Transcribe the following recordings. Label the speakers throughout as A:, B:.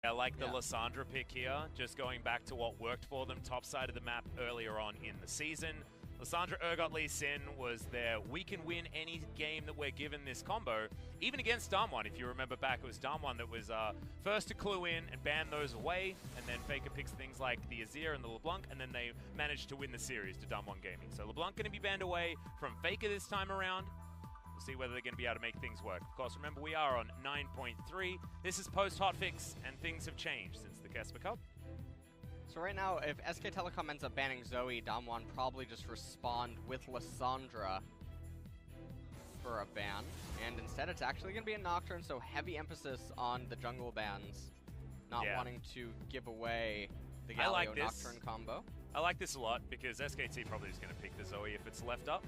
A: I like the Lissandra pick here, just going back to what worked for them top side of the map earlier on in the season. Lissandra Urgot Lee Sin was there. We can win any game that we're given this combo, even against DAMWON. If you remember back, it was DAMWON that was first to clue in and ban those away, and then Faker picks things like the Azir and the LeBlanc, and then they managed to win the series to DAMWON Gaming. So LeBlanc going to be banned away from Faker this time around. We'll see whether they're going to be able to make things work. Of course, remember, we are on 9.3. This is post-hotfix, and things have changed since the Kesper Cup.
B: So right now, if SK Telecom ends up banning Zoe, DAMWON probably just respond with Lissandra for a ban. And instead, it's actually going to be a Nocturne, so heavy emphasis on the jungle bans, not wanting to give away the Galio Nocturne combo.
A: I like this a lot, because SKT probably is going to pick the Zoe if it's left up.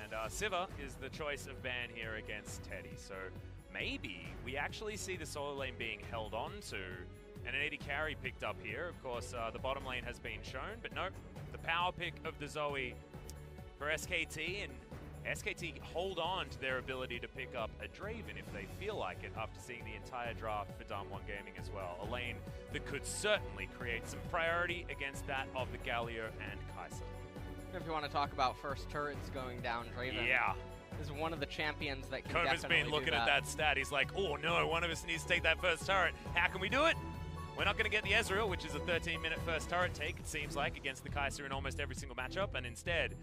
A: And Siva is the choice of ban here against Teddy. So maybe we actually see the solo lane being held on to, and an 80 carry picked up here. Of course, the bottom lane has been shown, but no, the power pick of the Zoe for SKT, and SKT hold on to their ability to pick up a Draven if they feel like it after seeing the entire draft for DAMWON Gaming as well. A lane that could certainly create some priority against that of the Galio and Kai'Sa.
B: If you want to talk about first turrets going down, Draven is one of the champions that can
A: Kova's been looking at that stat. He's like, oh no, one of us needs to take that first turret. How can we do it? We're not going to get the Ezreal, which is a 13-minute first turret take, it seems like, against the Kai'Sa in almost every single matchup. And instead,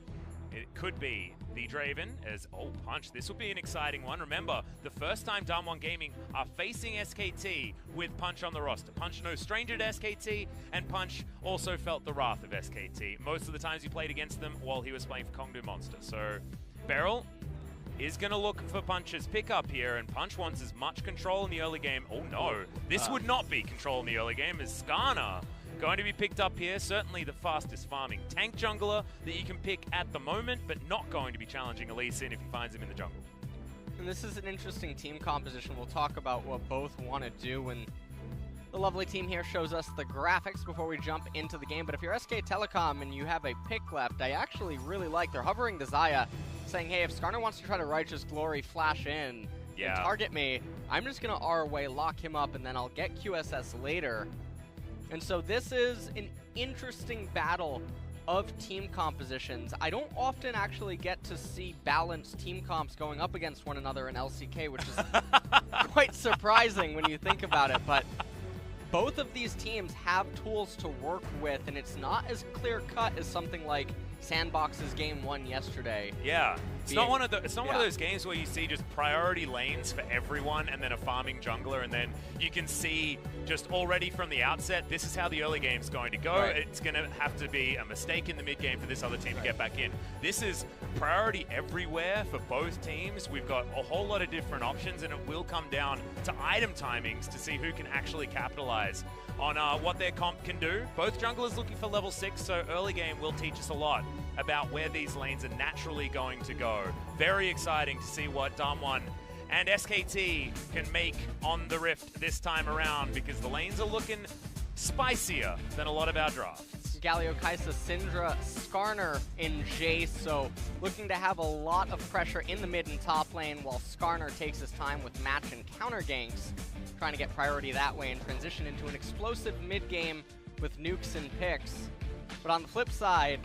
A: it could be the Draven as, oh, Punch. This will be an exciting one. Remember, the first time DAMWON Gaming are facing SKT with Punch on the roster. Punch no stranger to SKT, and Punch also felt the wrath of SKT. Most of the times he played against them while he was playing for Kongdu Monster. So, Beryl is going to look for Punch's pickup here, and Punch wants as much control in the early game. Oh no, this would not be control in the early game, as Skarner going to be picked up here. Certainly the fastest farming tank jungler that you can pick at the moment, but not going to be challenging Lee Sin if he finds him in the jungle.
B: And this is an interesting team composition. We'll talk about what both want to do when the lovely team here shows us the graphics before we jump into the game. But if you're SK Telecom and you have a pick left, I actually really like, they're hovering the Xayah, saying, hey, if Skarner wants to try to Righteous Glory flash in and target me, I'm just going to R away, lock him up, and then I'll get QSS later. And so this is an interesting battle of team compositions. I don't often actually get to see balanced team comps going up against one another in LCK, which is quite surprising when you think about it. But both of these teams have tools to work with, and it's not as clear-cut as something like Sandbox's game 1 yesterday.
A: Yeah, it's not one of those games where you see just priority lanes for everyone and then a farming jungler, and then you can see just already from the outset, this is how the early game's going to go. It's going to have to be a mistake in the mid game for this other team to get back in. This is priority everywhere for both teams. We've got a whole lot of different options, and it will come down to item timings to see who can actually capitalize on what their comp can do. Both junglers looking for level 6, so early game will teach us a lot about where these lanes are naturally going to go. Very exciting to see what DAMWON and SKT can make on the Rift this time around, because the lanes are looking spicier than a lot of our drafts.
B: Galio, Kai'Sa, Syndra, Skarner in Jace, so looking to have a lot of pressure in the mid and top lane, while Skarner takes his time with match and counter ganks, trying to get priority that way and transition into an explosive mid game with nukes and picks. But on the flip side,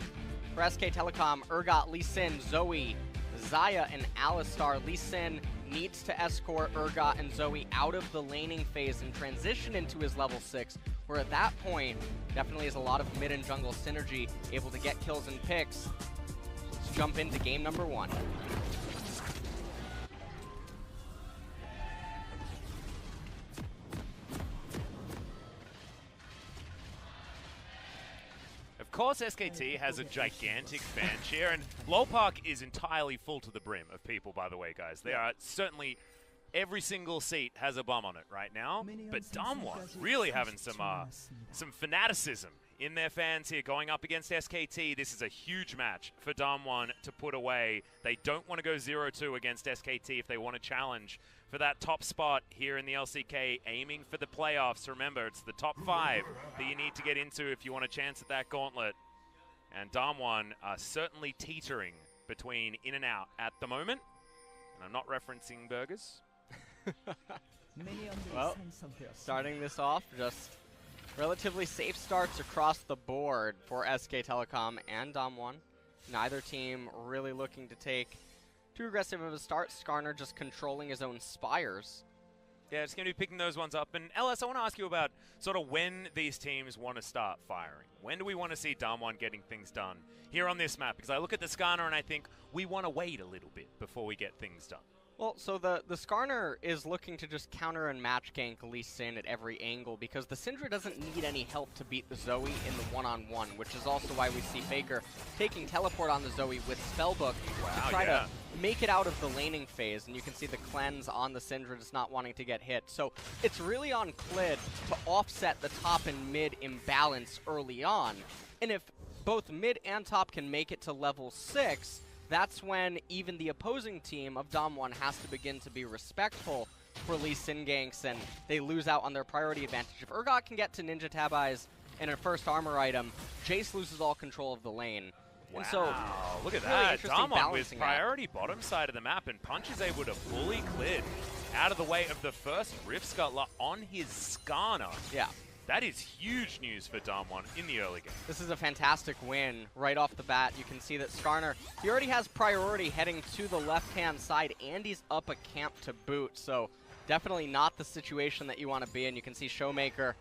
B: for SK Telecom, Urgot, Lee Sin, Zoe, Xayah, and Alistar. Lee Sin needs to escort Urgot and Zoe out of the laning phase and transition into his level 6, where at that point, definitely is a lot of mid and jungle synergy, able to get kills and picks. Let's jump into game number 1.
A: Of course, SKT has a gigantic fan cheer, and Lowell Park is entirely full to the brim of people, by the way, guys. They are certainly, every single seat has a bum on it right now, but DAMWON really having some fanaticism in their fans here going up against SKT. This is a huge match for DAMWON to put away. They don't want to go 0-2 against SKT if they want to challenge for that top spot here in the LCK, aiming for the playoffs. Remember, it's the top 5 that you need to get into if you want a chance at that gauntlet. And DAMWON are certainly teetering between in and out at the moment. And I'm not referencing burgers.
B: Well, starting this off, just relatively safe starts across the board for SK Telecom and DAMWON. Neither team really looking to take too aggressive of a start. Skarner just controlling his own spires.
A: Yeah, it's going to be picking those ones up. And LS, I want to ask you about sort of when these teams want to start firing. When do we want to see DAMWON getting things done here on this map? Because I look at the Skarner and I think we want to wait a little bit before we get things done.
B: Well, so the Skarner is looking to just counter and match gank Lee Sin at every angle because the Syndra doesn't need any help to beat the Zoe in the one-on-one, which is also why we see Faker taking teleport on the Zoe with Spellbook to try to make it out of the laning phase, and you can see the cleanse on the Syndra just not wanting to get hit. So it's really on Clid to offset the top and mid imbalance early on, and if both mid and top can make it to level 6, that's when even the opposing team of DAMWON has to begin to be respectful for Lee Sin ganks, and they lose out on their priority advantage. If Urgot can get to Ninja Tab Eyes and a first armor item, Jace loses all control of the lane.
A: Wow,
B: and so,
A: look at
B: really
A: that. DAMWON with priority bottom side of the map, and Punch is able to fully Clid out of the way of the first Rift Scuttler on his Skarner.
B: Yeah.
A: That is huge news for DAMWON in the early game.
B: This is a fantastic win right off the bat. You can see that Skarner, he already has priority heading to the left-hand side, and he's up a camp to boot. So definitely not the situation that you want to be in. You can see Showmaker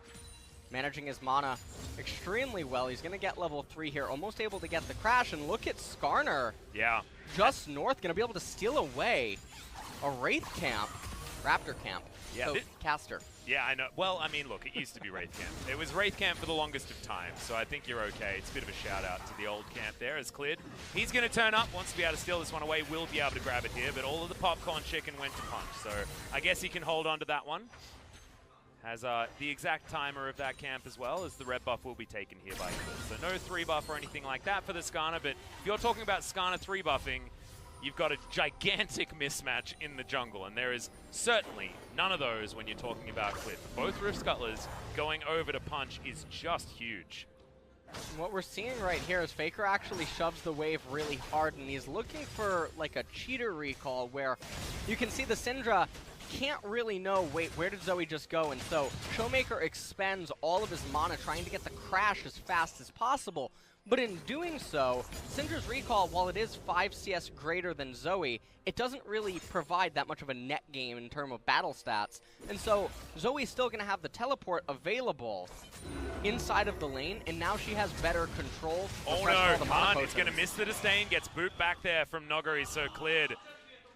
B: managing his mana extremely well. He's going to get level 3 here, almost able to get the crash. And look at Skarner.
A: Yeah.
B: Just north, going to be able to steal away a Wraith camp, Raptor camp.
A: Yeah.
B: So, caster.
A: Yeah, I know. Well, I mean, look, it used to be Wraith Camp. It was Wraith Camp for the longest of time, so I think you're okay. It's a bit of a shout-out to the old camp there as Clid. He's going to turn up, wants to be able to steal this one away, will be able to grab it here, but all of the popcorn chicken went to Punch, so I guess he can hold on to that one. Has the exact timer of that camp as well, as the red buff will be taken here by Clid. So no 3 buff or anything like that for the Skarner, but if you're talking about Skarner 3 buffing, you've got a gigantic mismatch in the jungle, and there is certainly none of those when you're talking about Clid. Both Rift Scuttlers going over to Punch is just huge.
B: What we're seeing right here is Faker actually shoves the wave really hard, and he's looking for like a cheater recall where you can see the Syndra can't really know, wait, where did Zoe just go? And so Showmaker expends all of his mana trying to get the crash as fast as possible. But in doing so, Syndra's recall, while it is 5 CS greater than Zoe, it doesn't really provide that much of a net gain in terms of battle stats. And so Zoe's still going to have the teleport available inside of the lane, and now she has better control.
A: Oh no, Khan is going to miss the disdain, gets boot back there from Noguri, so Clid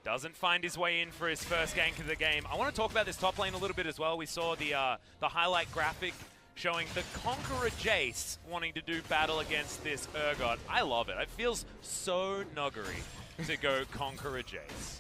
A: doesn't find his way in for his first gank of the game. I want to talk about this top lane a little bit as well. We saw the highlight graphic showing the Conqueror Jace wanting to do battle against this Urgot. I love it. It feels so Noguri to go Conqueror Jace.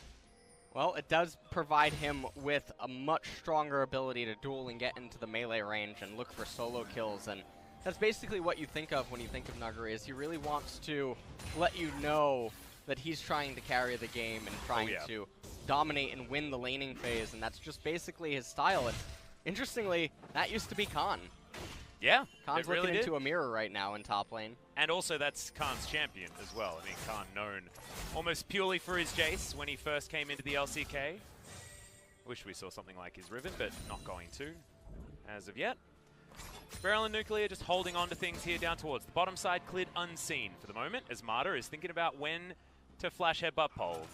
B: Well, it does provide him with a much stronger ability to duel and get into the melee range and look for solo kills, and that's basically what you think of when you think of Noguri, is he really wants to let you know that he's trying to carry the game and trying to dominate and win the laning phase, and that's just basically his style. And interestingly, that used to be Khan.
A: Yeah,
B: Khan's looking into a mirror right now in top lane.
A: And also that's Khan's champion as well. I mean, Khan known almost purely for his Jace when he first came into the LCK. Wish we saw something like his Riven, but not going to as of yet. Beryl and Nuclear just holding on to things here down towards the bottom side. Clid unseen for the moment as Marta is thinking about when to flash headbutt pole.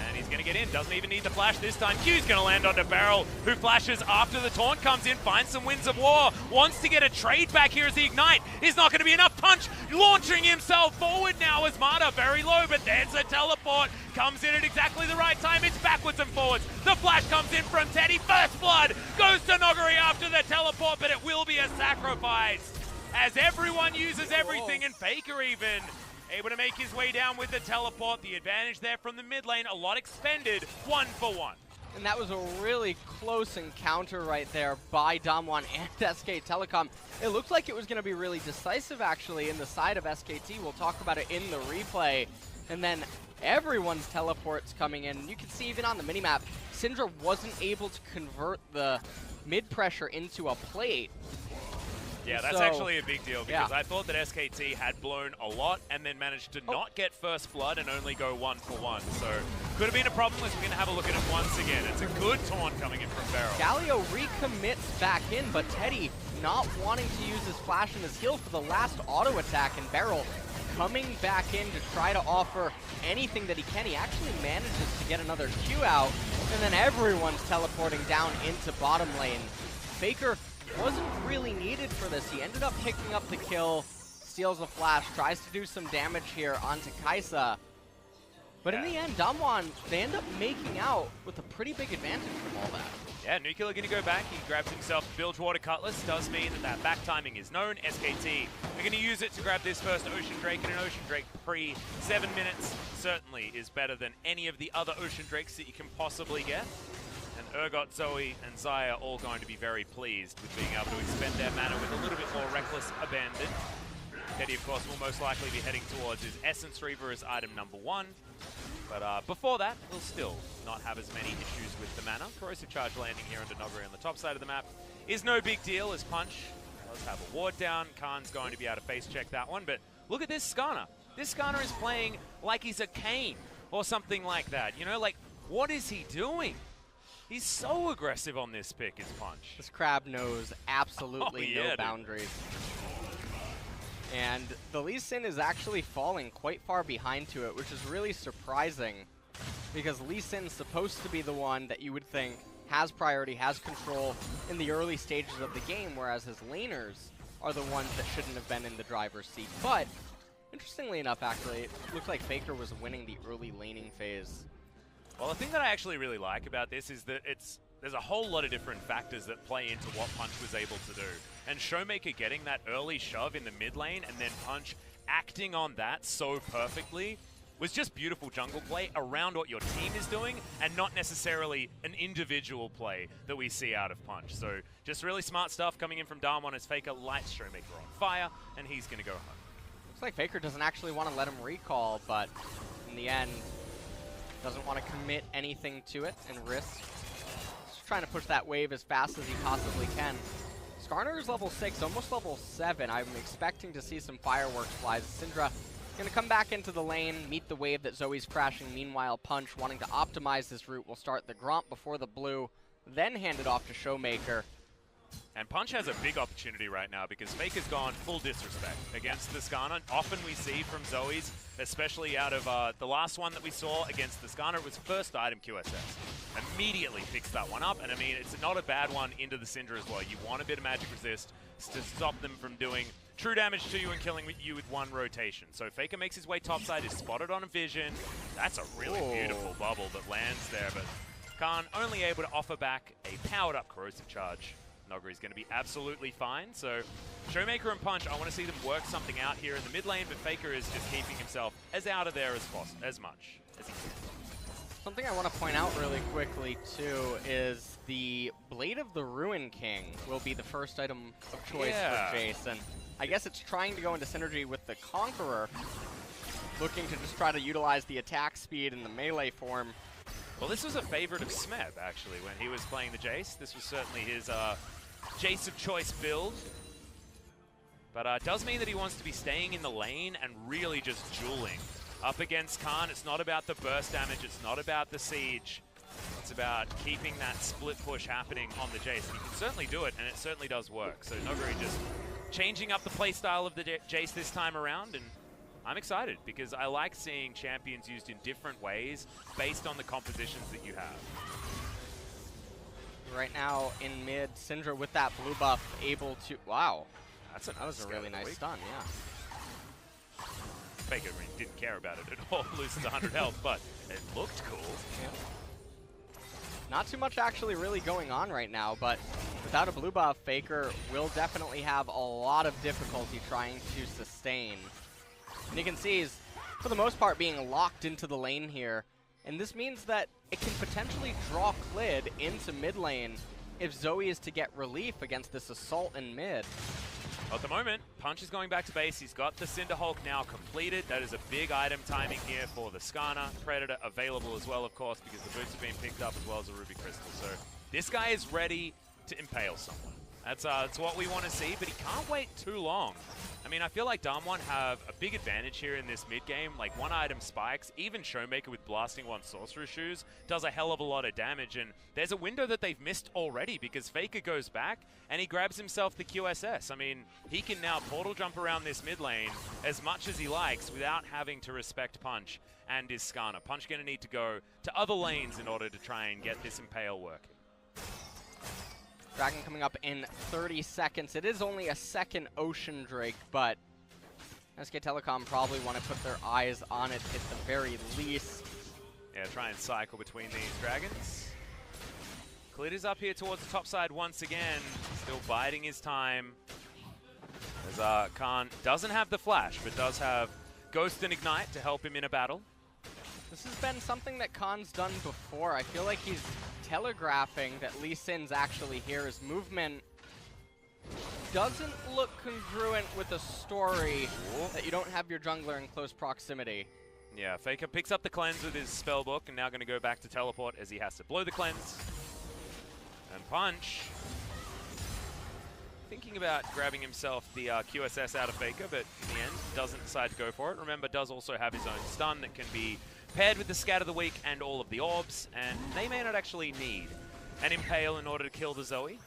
A: And he's going to get in. Doesn't even need the flash this time. Q's going to land onto Beryl, who flashes after the taunt comes in, finds some Winds of War. Wants to get a trade back here as the Ignite. Is not going to be enough. Punch launching himself forward now as Marta very low, but there's a teleport. Comes in at exactly the right time. It's backwards and forwards. The flash comes in from Teddy. First blood goes to Noguri after the teleport, but it will be a sacrifice as everyone uses everything, and Faker even able to make his way down with the teleport. The advantage there from the mid lane, a lot expended, 1 for 1.
B: And that was a really close encounter right there by DAMWON and SK Telecom. It looked like it was going to be really decisive actually in the side of SKT. We'll talk about it in the replay. And then everyone's teleports coming in. You can see even on the minimap, Syndra wasn't able to convert the mid pressure into a plate.
A: Yeah, that's actually a big deal because I thought that SKT had blown a lot and then managed to not get first blood and only go 1-for-1. So could have been a problem as we're going to have a look at it once again. It's a good taunt coming in from Beryl.
B: Galio recommits back in, but Teddy not wanting to use his flash and his heal for the last auto attack, and Beryl coming back in to try to offer anything that he can. He actually manages to get another Q out, and then everyone's teleporting down into bottom lane. Faker wasn't really needed for this. He ended up picking up the kill, steals a flash, tries to do some damage here onto Kaisa. But in the end, DAMWON, they end up making out with a pretty big advantage from all that.
A: Yeah, Nuclear going to go back. He grabs himself Bilgewater Cutlass. Does mean that back timing is known. SKT are going to use it to grab this first Ocean Drake, and an Ocean Drake pre 7 minutes certainly is better than any of the other Ocean Drakes that you can possibly get. And Urgot, Zoe, and Xayah are all going to be very pleased with being able to expend their mana with a little bit more reckless abandon. Teddy, of course, will most likely be heading towards his Essence Reaver as item number 1. But before that, we'll still not have as many issues with the mana. Corrosive Charge landing here under Noguri on the top side of the map is no big deal as Punch does have a ward down. Khan's going to be able to face check that one. But look at this Skarner. This Skarner is playing like he's a Kayn or something like that. You know, like, what is he doing? He's so aggressive on this pick, is Punch.
B: This Crab knows absolutely no boundaries. And the Lee Sin is actually falling quite far behind to it, which is really surprising because Lee Sin's supposed to be the one that you would think has priority, has control in the early stages of the game, whereas his laners are the ones that shouldn't have been in the driver's seat. But interestingly enough, actually, it looked like Faker was winning the early laning phase.
A: Well, the thing that I actually really like about this is that there's a whole lot of different factors that play into what Punch was able to do. And Showmaker getting that early shove in the mid lane and then Punch acting on that so perfectly was just beautiful jungle play around what your team is doing and not necessarily an individual play that we see out of Punch. So just really smart stuff coming in from DAMWON as Faker lights Showmaker on fire, and he's going to go home.
B: Looks like Faker doesn't actually want to let him recall, but in the end, doesn't want to commit anything to it and risk. Just trying to push that wave as fast as he possibly can. Skarner is level 6, almost level 7. I'm expecting to see some fireworks flies. Syndra going to come back into the lane, meet the wave that Zoe's crashing. Meanwhile, Punch, wanting to optimize this route, will start the Gromp before the blue, then hand it off to Showmaker.
A: And Punch has a big opportunity right now because Faker's gone full disrespect against the Skarner. Often we see from Zoe's, especially out of the last one that we saw against the Skarner, it was first item QSS. Immediately picks that one up, and I mean, it's not a bad one into the Syndra as well. You want a bit of magic resist to stop them from doing true damage to you and killing you with one rotation. So Faker makes his way topside, is spotted on a vision. That's a really beautiful bubble that lands there, but Khan only able to offer back a powered-up Corrosive Charge. Noguri's going to be absolutely fine. So Showmaker and Punch, I want to see them work something out here in the mid lane, but Faker is just keeping himself as out of there as much as he can.
B: Something I want to point out really quickly, too, is the Blade of the Ruin King will be the first item of choice for Jace. And I guess it's trying to go into synergy with the Conqueror, looking to just try to utilize the attack speed in the melee form.
A: Well, this was a favorite of Smeb, actually, when he was playing the Jace. This was certainly his Jace of choice build. But it does mean that he wants to be staying in the lane and really just dueling. Up against Khan, it's not about the burst damage, it's not about the siege. It's about keeping that split push happening on the Jace. He can certainly do it, and it certainly does work. So Noguri just changing up the playstyle of the Jace this time around, and I'm excited because I like seeing champions used in different ways based on the compositions that you have.
B: Right now in mid, Syndra with that blue buff able to... Wow. That was a really nice stun, yeah.
A: Faker didn't care about it at all, loses 100 health, but it looked cool.
B: Yeah. Not too much actually really going on right now, but without a blue buff, Faker will definitely have a lot of difficulty trying to sustain. And you can see he's, for the most part, being locked into the lane here. And this means that it can potentially draw Clid into mid lane if Zoe is to get relief against this assault in mid.
A: At the moment, Punch is going back to base. He's got the Cinder Hulk now completed. That is a big item timing here for the Skarner. Predator available as well, of course, because the boots have been picked up as well as a Ruby Crystal. So this guy is ready to impale someone. That's what we want to see, but he can't wait too long. I mean, I feel like DAMWON have a big advantage here in this mid-game. Like, one-item spikes, even Showmaker with Blasting One Sorcerer's Shoes does a hell of a lot of damage, and there's a window that they've missed already because Faker goes back and he grabs himself the QSS. I mean, he can now portal jump around this mid lane as much as he likes without having to respect Punch and his Skarner. Punch going to need to go to other lanes in order to try and get this Impale working.
B: Dragon coming up in 30 seconds. It is only a second Ocean Drake, but SK Telecom probably want to put their eyes on it at the very least.
A: Yeah, try and cycle between these dragons. Clit is up here towards the top side once again, still biding his time. As Khan doesn't have the flash, but does have Ghost and Ignite to help him in a battle.
B: This has been something that Khan's done before. I feel like he's telegraphing that Lee Sin's actually here. His movement doesn't look congruent with the story that you don't have your jungler in close proximity.
A: Yeah, Faker picks up the cleanse with his spellbook and now going to go back to teleport as he has to blow the cleanse. And Punch thinking about grabbing himself the QSS out of Faker, but in the end doesn't decide to go for it. Remember, does also have his own stun that can be paired with the Scat of the Week and all of the orbs, and they may not actually need an Impale in order to kill the Zoe.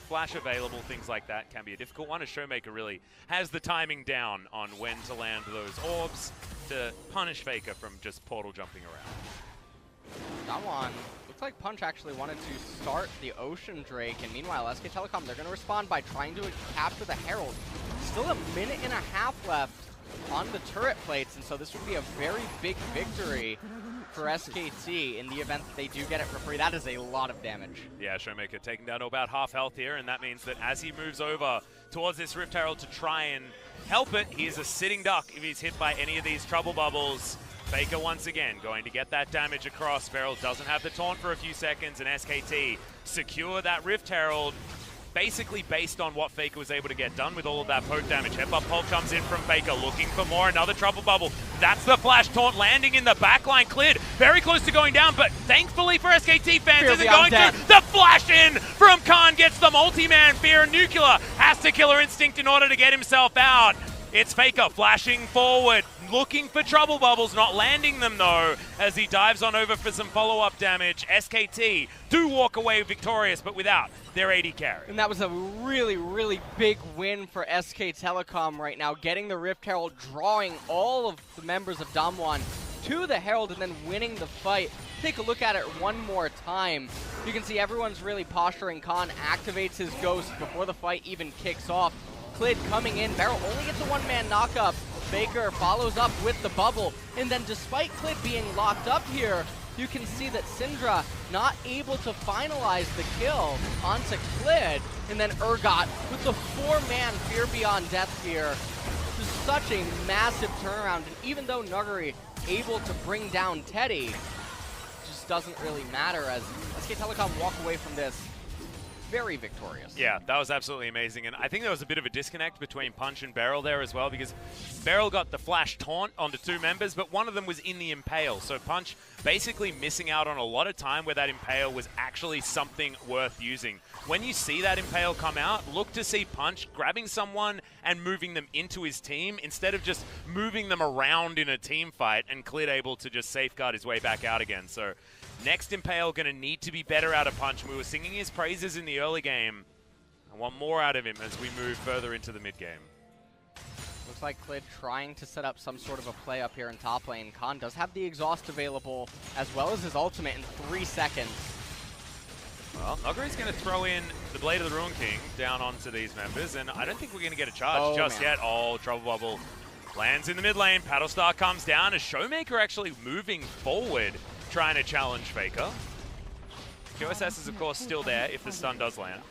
A: Flash available, things like that can be a difficult one, as Showmaker really has the timing down on when to land those orbs to punish Faker from just portal jumping around.
B: DAMWON, looks like Punch actually wanted to start the Ocean Drake, and meanwhile SK Telecom, they're going to respond by trying to capture the Herald. Still a minute and a half left on the turret plates, and so this would be a very big victory for SKT in the event that they do get it for free. That is a lot of damage.
A: Yeah, Showmaker taking down to about half health here, and that means that as he moves over towards this Rift Herald to try and help it, he is a sitting duck if he's hit by any of these trouble bubbles. Faker once again going to get that damage across. Beryl doesn't have the taunt for a few seconds, and SKT secure that Rift Herald, basically based on what Faker was able to get done with all of that poke damage. Headbutt Pulp comes in from Faker, looking for more. Another trouble bubble. That's the flash taunt landing in the backline. Cleared. Very close to going down, but thankfully for SKT fans, isn't going through. The flash in from Khan gets the multi-man. Fear and Nuclear has to Killer Instinct in order to get himself out. It's Faker flashing forward, looking for trouble bubbles, not landing them though, as he dives on over for some follow-up damage. SKT do walk away victorious, but without their AD carry.
B: And that was a really, really big win for SK Telecom right now, getting the Rift Herald, drawing all of the members of DAMWON to the Herald, and then winning the fight. Take a look at it one more time. You can see everyone's really posturing. Khan activates his Ghost before the fight even kicks off. Clid coming in, Beryl only gets a one-man knock-up. Faker follows up with the bubble, and then despite Clid being locked up here, you can see that Syndra not able to finalize the kill onto Clid, and then Urgot with the four-man Fear Beyond Death here. Just such a massive turnaround, and even though Nuggery able to bring down Teddy, it just doesn't really matter as SK Telecom walk away from this very victorious.
A: Yeah, that was absolutely amazing, and I think there was a bit of a disconnect between Punch and Beryl there as well, because Beryl got the flash taunt onto two members, but one of them was in the Impale, so Punch basically missing out on a lot of time where that Impale was actually something worth using. When you see that Impale come out, look to see Punch grabbing someone and moving them into his team instead of just moving them around in a team fight, and Clid able to just safeguard his way back out again. So next Impale going to need to be better out of Punch. We were singing his praises in the early game. I want more out of him as we move further into the mid-game.
B: Looks like Clid trying to set up some sort of a play up here in top lane. Khan does have the exhaust available, as well as his ultimate in 3 seconds.
A: Well, Nuggery's going to throw in the Blade of the Ruin King down onto these members, and I don't think we're going to get a charge just yet. Oh, Trouble Bubble lands in the mid lane. Paddlestar comes down, as Showmaker actually moving forward, trying to challenge Faker. QSS is, of course, still there if the stun does land.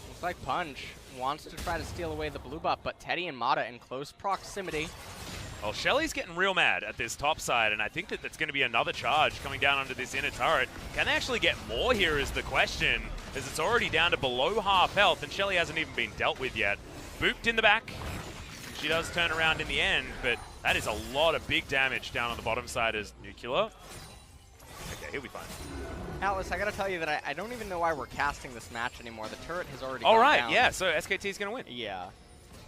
B: Looks like Punch wants to try to steal away the blue buff, but Teddy and Mata in close proximity.
A: Well, Shelly's getting real mad at this top side, and I think that that's going to be another charge coming down onto this inner turret. Can they actually get more here is the question, as it's already down to below half health, and Shelly hasn't even been dealt with yet. Booped in the back. She does turn around in the end, but that is a lot of big damage down on the bottom side as Nuclear. Okay, he'll be fine.
B: Alice, I gotta tell you that I don't even know why we're casting this match anymore. The turret has already
A: All
B: gone
A: right,
B: down.
A: yeah, so SKT is going to win.
B: Yeah.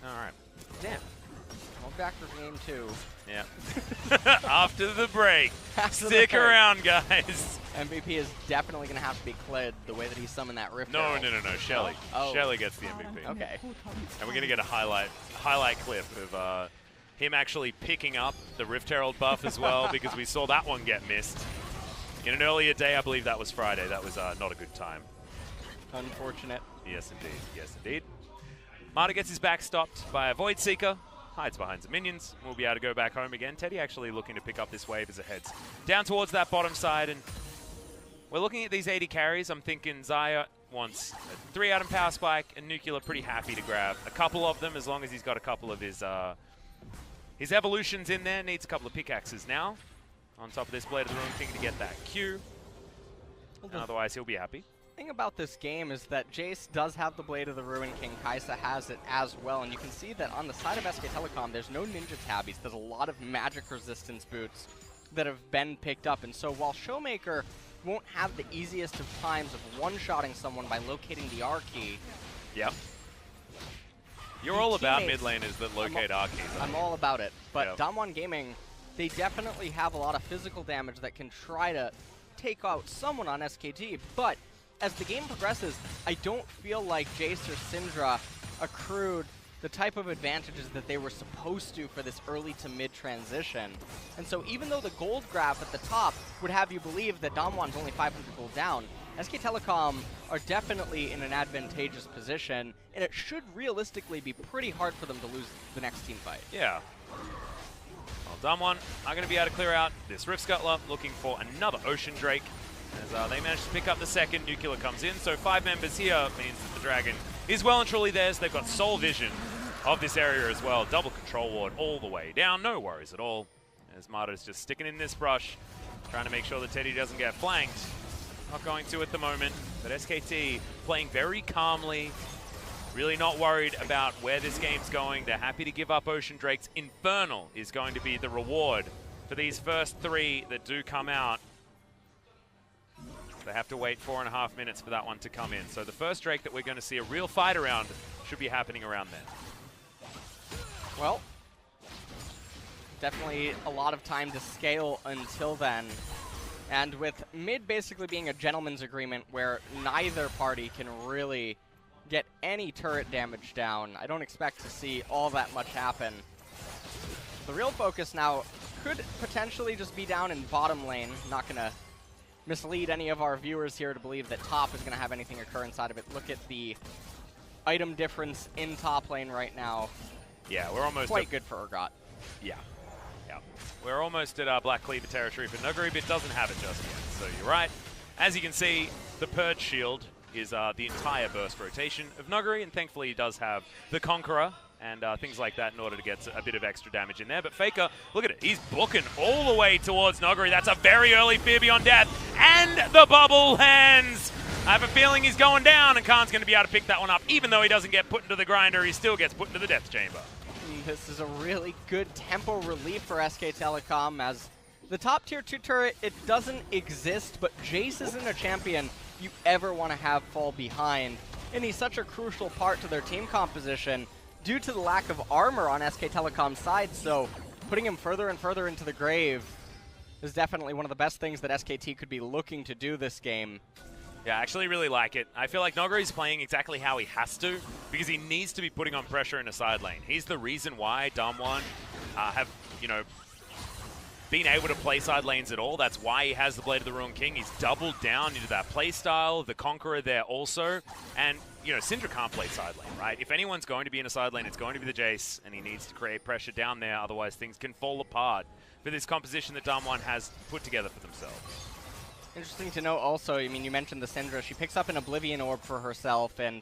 A: All right. Damn.
B: Well, back for game 2.
A: Yeah. After the break. Stick around, guys.
B: MVP is definitely going to have to be cleared the way that he summoned that Rift
A: No,
B: Arrow.
A: no. Shelly.
B: Oh.
A: Shelly gets the MVP.
B: Okay.
A: And we're going to get a highlight clip of him actually picking up the Rift Herald buff as well, because we saw that one get missed. In an earlier day, I believe that was Friday. That was not a good time.
B: Unfortunate.
A: Yes, indeed. Yes, indeed. Marta gets his back stopped by a Void Seeker. Hides behind some minions. We'll be able to go back home again. Teddy actually looking to pick up this wave as it heads down towards that bottom side. And we're looking at these 80 carries. I'm thinking Xayah wants a 3-item power spike, and Nuclear pretty happy to grab a couple of them as long as he's got a couple of his evolutions in there. Needs a couple of pickaxes now. On top of this Blade of the Ruin King to get that Q. And otherwise, he'll be happy.
B: The thing about this game is that Jace does have the Blade of the Ruin King. Kai'Sa has it as well, and you can see that on the side of SK Telecom, there's no Ninja Tabbies. There's a lot of magic resistance boots that have been picked up, and so while Showmaker won't have the easiest of times of one-shotting someone by locating the R key.
A: Yep. You're all about mid laners that locate R keys.
B: I'm all about it, but
A: yep.
B: DAMWON Gaming, they definitely have a lot of physical damage that can try to take out someone on SKT, but as the game progresses, I don't feel like Jace or Syndra accrued the type of advantages that they were supposed to for this early to mid transition. And so even though the gold graph at the top would have you believe that DAMWON's only 500 gold down, SK Telecom are definitely in an advantageous position, and it should realistically be pretty hard for them to lose the next team fight.
A: Yeah. Well, DAMWON are going to be able to clear out this Rift Scuttler, looking for another Ocean Drake. As they manage to pick up the second, Nuclear comes in. So 5 members here means that the Dragon is well and truly theirs. They've got sole vision of this area as well. Double control ward all the way down. No worries at all. As Marta's just sticking in this brush, trying to make sure that Teddy doesn't get flanked. Not going to at the moment, but SKT playing very calmly. Really not worried about where this game's going. They're happy to give up Ocean Drakes. Infernal is going to be the reward for these first 3 that do come out. They have to wait 4.5 minutes for that one to come in. So the first Drake that we're going to see a real fight around should be happening around then.
B: Well, definitely a lot of time to scale until then. And with mid basically being a gentleman's agreement where neither party can really get any turret damage down, I don't expect to see all that much happen. The real focus now could potentially just be down in bottom lane. Not going to mislead any of our viewers here to believe that top is going to have anything occur inside of it. Look at the item difference in top lane right now.
A: Yeah, we're almost
B: quite good for Urgot.
A: Yeah. We're almost at Black Cleaver territory for Nuguri, but doesn't have it just yet. So you're right. As you can see, the Purge Shield is the entire burst rotation of Nuguri, and thankfully he does have the Conqueror and things like that in order to get a bit of extra damage in there. But Faker, look at it. He's booking all the way towards Nuguri. That's a very early Fear Beyond Death. And the bubble lands. I have a feeling he's going down, and Khan's going to be able to pick that one up. Even though he doesn't get put into the grinder, he still gets put into the Death Chamber.
B: This is a really good tempo relief for SK Telecom, as the top tier 2 turret, it doesn't exist, but Jace isn't a champion you ever want to have fall behind. And he's such a crucial part to their team composition due to the lack of armor on SK Telecom's side, so putting him further and further into the grave is definitely one of the best things that SKT could be looking to do this game.
A: Yeah, I actually really like it. I feel like Nuguri's playing exactly how he has to, because he needs to be putting on pressure in a side lane. He's the reason why DAMWON have, been able to play side lanes at all. That's why he has the Blade of the Ruin King. He's doubled down into that play style, the Conqueror there also. And, Syndra can't play side lane, right? If anyone's going to be in a side lane, it's going to be the Jace, and he needs to create pressure down there, otherwise things can fall apart for this composition that DAMWON has put together for themselves.
B: Interesting to know also, I mean, you mentioned the Syndra. She picks up an Oblivion Orb for herself, and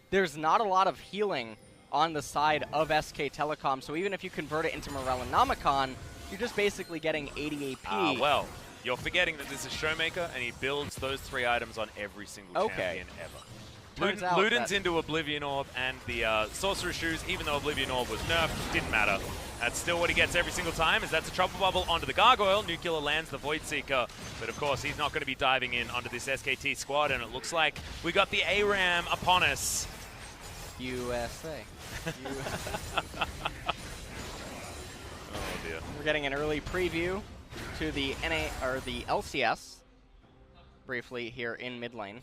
B: there's not a lot of healing on the side of SK Telecom, so even if you convert it into Morellonomicon, you're just basically getting 80 AP.
A: Well, you're forgetting that this is Showmaker, and he builds those 3 items on every single champion ever.
B: turns out
A: Luden's
B: that
A: into Oblivion Orb and the Sorcerer's Shoes, even though Oblivion Orb was nerfed, didn't matter. That's still what he gets every single time, is that's a Trouble Bubble onto the Gargoyle. Nuclear lands the Void Seeker, but of course he's not going to be diving in onto this SKT squad, and it looks like we got the ARAM upon us.
B: USA.
A: Oh dear.
B: We're getting an early preview to the the LCS briefly here in mid lane.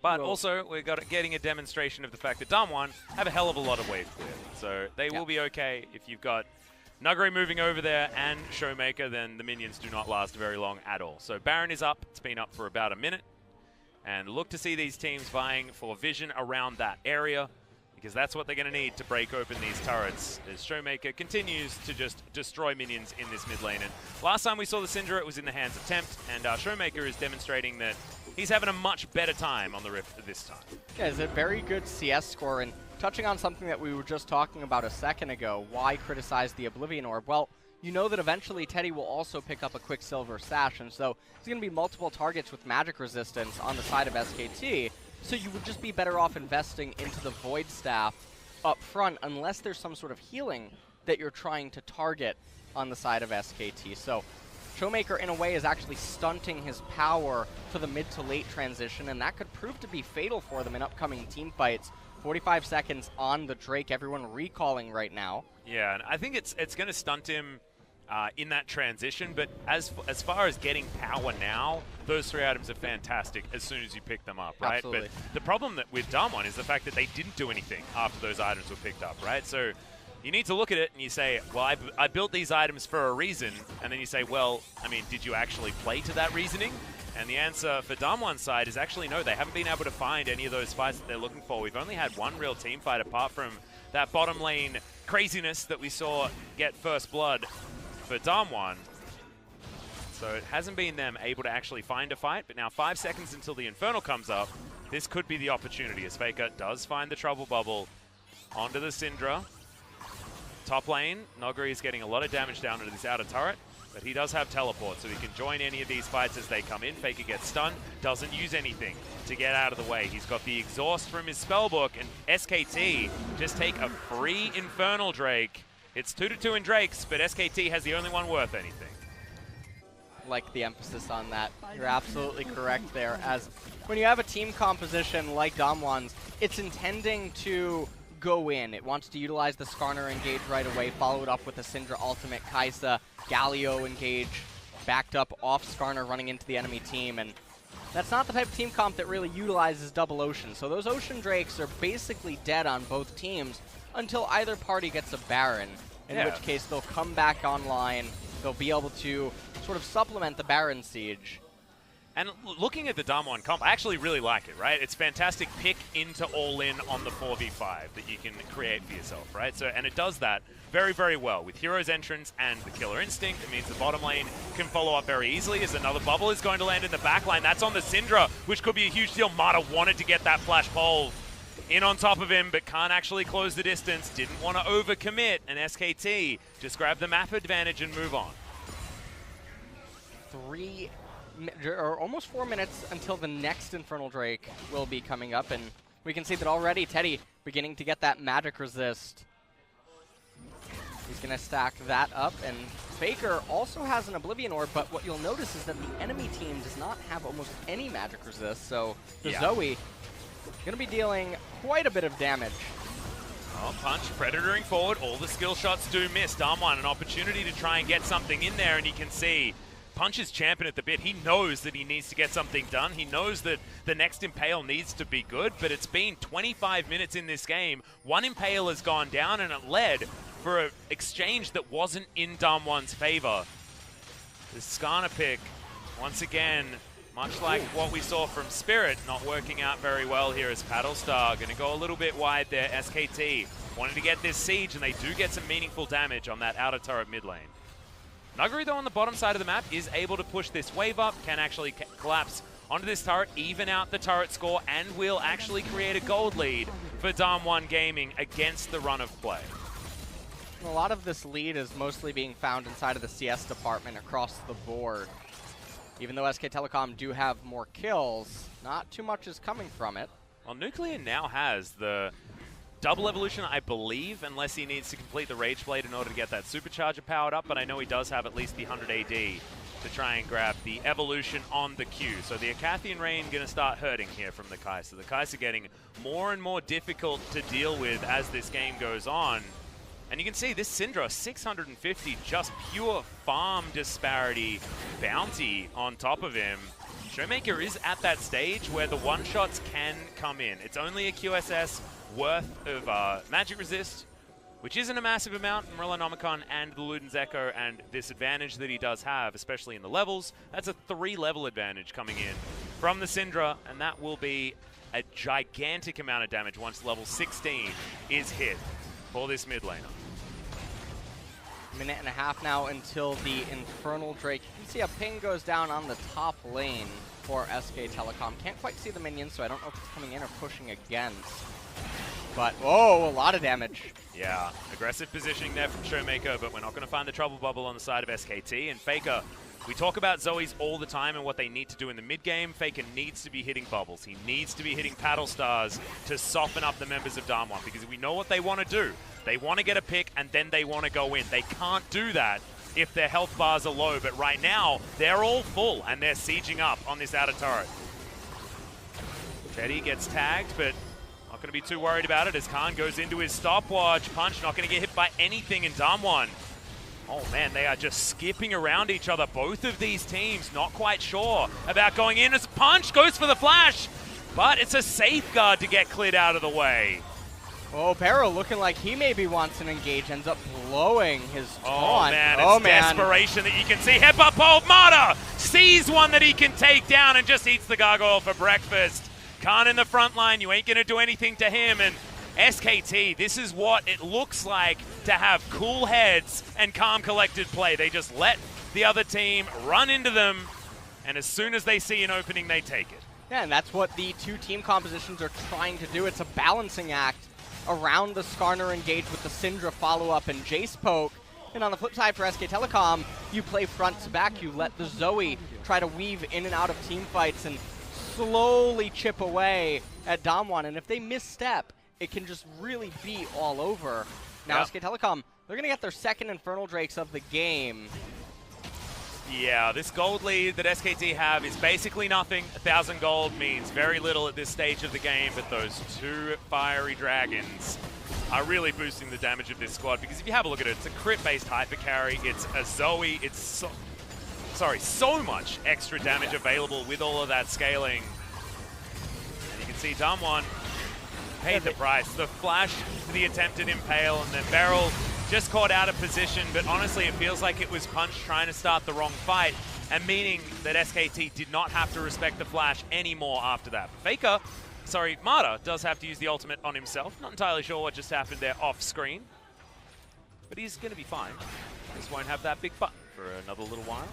A: But also, we're getting a demonstration of the fact that DAMWON have a hell of a lot of wave clear. So they will be okay if you've got Nuggery moving over there and Showmaker, then the minions do not last very long at all. So Baron is up. It's been up for about a minute. And look to see these teams vying for vision around that area, because that's what they're going to need to break open these turrets, as Showmaker continues to just destroy minions in this mid lane. And last time we saw the Syndra, it was in the hands of Tempt, and Showmaker is demonstrating that he's having a much better time on the Rift this time.
B: Yeah, it's a very good CS score, and touching on something that we were just talking about a second ago, why criticize the Oblivion Orb? Well, you know that eventually Teddy will also pick up a Quicksilver Sash, and so there's going to be multiple targets with magic resistance on the side of SKT, so you would just be better off investing into the Void Staff up front unless there's some sort of healing that you're trying to target on the side of SKT. So Showmaker, in a way, is actually stunting his power for the mid to late transition, and that could prove to be fatal for them in upcoming team fights. 45 seconds on the Drake, everyone recalling right now.
A: Yeah, and I think it's going to stunt him in that transition, but as far as getting power now, those three items are fantastic as soon as you pick them up, right?
B: Absolutely.
A: But the problem with DAMWON is the fact that they didn't do anything after those items were picked up, right? So you need to look at it and you say, well, I built these items for a reason, and then you say, well, I mean, did you actually play to that reasoning? And the answer for DAMWON's side is actually no, they haven't been able to find any of those fights that they're looking for. We've only had one real team fight apart from that bottom lane craziness that we saw get first blood for DAMWON. So it hasn't been them able to actually find a fight, but now 5 seconds until the Infernal comes up. This could be the opportunity as Faker does find the Trouble Bubble onto the Syndra. Top lane, Noguri is getting a lot of damage down into this outer turret, but he does have teleport, so he can join any of these fights as they come in. Faker gets stunned, doesn't use anything to get out of the way. He's got the exhaust from his spellbook, and SKT just take a free Infernal Drake. It's 2-2 in Drakes, but SKT has the only one worth anything.
B: Like the emphasis on that. You're absolutely correct there, as when you have a team composition like DAMWON's, it's intending to go in. It wants to utilize the Skarner engage right away, follow it up with the Syndra ultimate, Kaisa, Galio engage, backed up off Skarner running into the enemy team, and that's not the type of team comp that really utilizes double Ocean. So those Ocean Drakes are basically dead on both teams until either party gets a Baron, in which case they'll come back online, they'll be able to sort of supplement the Baron siege.
A: And looking at the DAMWON comp, I actually really like it, right? It's fantastic pick into all-in on the 4v5 that you can create for yourself, right? So, and it does that very, very well. With Hero's Entrance and the Killer Instinct, it means the bottom lane can follow up very easily as another bubble is going to land in the back line. That's on the Syndra, which could be a huge deal. Mata wanted to get that flash pole in on top of him, but can't actually close the distance. Didn't want to overcommit, and SKT just grab the map advantage and move on.
B: Almost 4 minutes until the next Infernal Drake will be coming up, and we can see that already Teddy beginning to get that magic resist. He's going to stack that up, and Faker also has an Oblivion Orb, but what you'll notice is that the enemy team does not have almost any magic resist, so the Zoe going to be dealing quite a bit of damage.
A: Oh, Punch predatoring forward, all the skill shots do miss. DAMWON an opportunity to try and get something in there, and you can see Punch is champing at the bit. He knows that he needs to get something done. He knows that the next Impale needs to be good, but it's been 25 minutes in this game. One Impale has gone down, and it led for an exchange that wasn't in DAMWON's favor. The Skarner pick, once again, much like what we saw from Spirit, not working out very well here as Paddlestar. Going to go a little bit wide there. SKT wanted to get this siege, and they do get some meaningful damage on that outer turret mid lane. Nuguri, though, on the bottom side of the map is able to push this wave up, can actually collapse onto this turret, even out the turret score, and will actually create a gold lead for DAMWON Gaming against the run of play.
B: A lot of this lead is mostly being found inside of the CS department across the board. Even though SK Telecom do have more kills, not too much is coming from it.
A: Well, Nuclear now has the double evolution, I believe, unless he needs to complete the Rage Blade in order to get that supercharger powered up, but I know he does have at least the 100 AD to try and grab the evolution on the Q. So the Acathian Rain going to start hurting here from the Kai'Sa. The Kai'Sa getting more and more difficult to deal with as this game goes on. And you can see this Syndra, 650, just pure farm disparity bounty on top of him. Showmaker is at that stage where the one-shots can come in. It's only a QSS worth of magic resist, which isn't a massive amount from Relinomicon and the Luden's Echo, and this advantage that he does have, especially in the levels, that's a 3-level advantage coming in from the Syndra, and that will be a gigantic amount of damage once level 16 is hit for this mid laner.
B: Minute and a half now until the Infernal Drake. You can see a ping goes down on the top lane for SK Telecom. Can't quite see the minions, so I don't know if it's coming in or pushing against. But, oh, a lot of damage.
A: Yeah, aggressive positioning there from Showmaker, but we're not going to find the trouble bubble on the side of SKT. And Faker, we talk about Zoes all the time and what they need to do in the mid-game. Faker needs to be hitting bubbles. He needs to be hitting paddle stars to soften up the members of DAMWON, because we know what they want to do. They want to get a pick, and then they want to go in. They can't do that if their health bars are low, but right now, they're all full, and they're sieging up on this outer turret. Teddy gets tagged, but not going to be too worried about it as Khan goes into his stopwatch. Punch not going to get hit by anything in DAMWON. Oh man, they are just skipping around each other. Both of these teams not quite sure about going in as Punch goes for the flash, but it's a safeguard to get cleared out of the way.
B: Oh, Barrow looking like he maybe wants an engage, ends up blowing his
A: taunt.
B: Oh
A: man, it's desperation that you can see. Headbutt pole, Mata sees one that he can take down and just eats the gargoyle for breakfast. Khan in the front line, you ain't gonna do anything to him. And SKT, this is what it looks like to have cool heads and calm, collected play. They just let the other team run into them, and as soon as they see an opening, they take it.
B: Yeah, and that's what the two team compositions are trying to do. It's a balancing act around the Skarner engage with the Syndra follow-up and Jace poke. And on the flip side for SK Telecom, you play front to back. You let the Zoe try to weave in and out of team fights and slowly chip away at DAMWON. And if they misstep, it can just really be all over. Now SK Telecom, they're going to get their second Infernal Drakes of the game.
A: Yeah, this gold lead that SKT have is basically nothing. 1,000 gold means very little at this stage of the game, but those two fiery dragons are really boosting the damage of this squad, because if you have a look at it, it's a crit-based hyper carry, it's a Zoe, it's so much extra damage available with all of that scaling. And you can see DAMWON paid the price. The flash to the attempted impale, and then Beryl just caught out of position, but honestly it feels like it was Punch trying to start the wrong fight, and meaning that SKT did not have to respect the flash anymore after that. Mata does have to use the ultimate on himself. Not entirely sure what just happened there off screen, but he's going to be fine. Just won't have that big button for another little while.